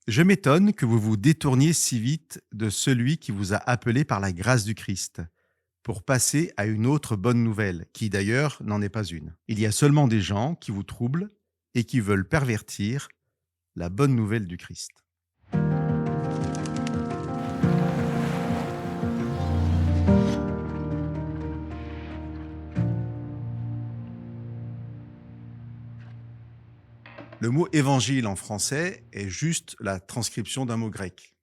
Je m'étonne que vous vous détourniez si vite de celui qui vous a appelé par la grâce du Christ, pour passer à une autre bonne nouvelle, qui d'ailleurs n'en est pas une. Il y a seulement des gens qui vous troublent et qui veulent pervertir la bonne nouvelle du Christ. Le mot évangile en français est juste la transcription d'un mot grec.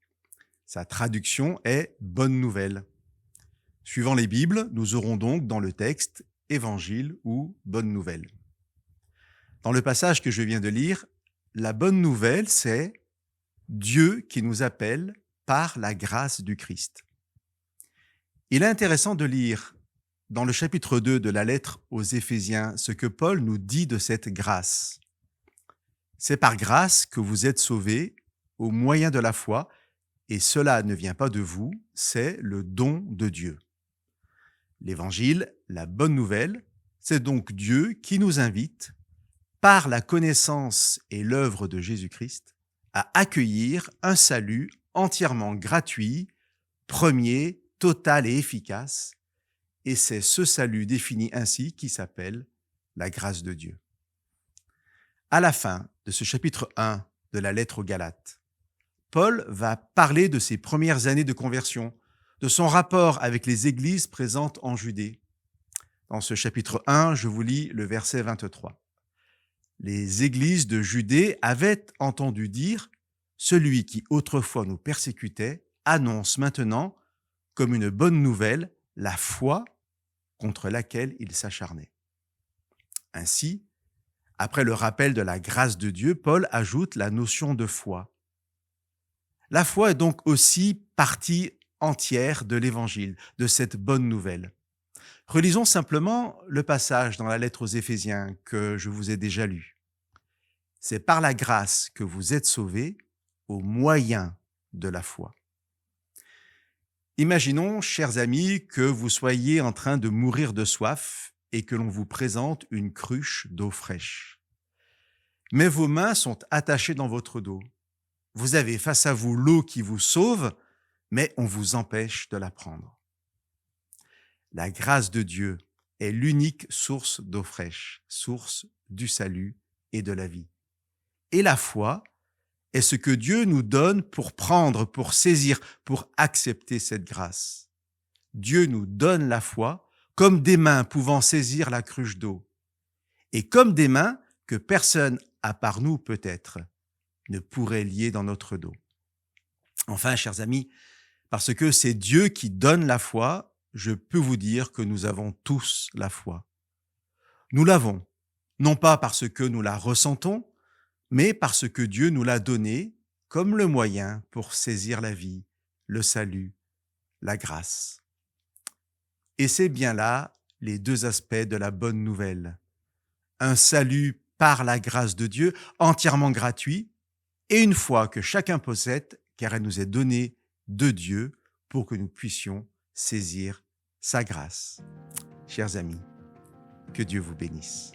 Sa traduction est bonne nouvelle. Suivant les Bibles, nous aurons donc dans le texte évangile ou bonne nouvelle. Dans le passage que je viens de lire, la bonne nouvelle, c'est Dieu qui nous appelle par la grâce du Christ. Il est intéressant de lire dans le chapitre 2 de la lettre aux Éphésiens ce que Paul nous dit de cette grâce. C'est par grâce que vous êtes sauvés au moyen de la foi, et cela ne vient pas de vous, c'est le don de Dieu. L'Évangile, la bonne nouvelle, c'est donc Dieu qui nous invite, par la connaissance et l'œuvre de Jésus-Christ, à accueillir un salut entièrement gratuit, premier, total et efficace, et c'est ce salut défini ainsi qui s'appelle la grâce de Dieu. À la fin de ce chapitre 1 de la lettre aux Galates, Paul va parler de ses premières années de conversion, de son rapport avec les églises présentes en Judée. Dans ce chapitre 1, je vous lis le verset 23. Les églises de Judée avaient entendu dire « Celui qui autrefois nous persécutait annonce maintenant, comme une bonne nouvelle, la foi contre laquelle il s'acharnait. » Ainsi, après le rappel de la grâce de Dieu, Paul ajoute la notion de foi. La foi est donc aussi partie entière de l'Évangile, de cette bonne nouvelle. Relisons simplement le passage dans la lettre aux Éphésiens que je vous ai déjà lu. C'est par la grâce que vous êtes sauvés au moyen de la foi. Imaginons, chers amis, que vous soyez en train de mourir de soif et que l'on vous présente une cruche d'eau fraîche. Mais vos mains sont attachées dans votre dos. Vous avez face à vous l'eau qui vous sauve, mais on vous empêche de la prendre. La grâce de Dieu est l'unique source d'eau fraîche, source du salut et de la vie. Et la foi est ce que Dieu nous donne pour prendre, pour saisir, pour accepter cette grâce. Dieu nous donne la foi comme des mains pouvant saisir la cruche d'eau, et comme des mains que personne, à part nous peut-être, ne pourrait lier dans notre dos. Enfin, chers amis, parce que c'est Dieu qui donne la foi, je peux vous dire que nous avons tous la foi. Nous l'avons, non pas parce que nous la ressentons, mais parce que Dieu nous l'a donnée comme le moyen pour saisir la vie, le salut, la grâce. Et c'est bien là les deux aspects de la bonne nouvelle. Un salut par la grâce de Dieu, entièrement gratuit, et une foi que chacun possède, car elle nous est donnée de Dieu pour que nous puissions saisir sa grâce. Chers amis, que Dieu vous bénisse.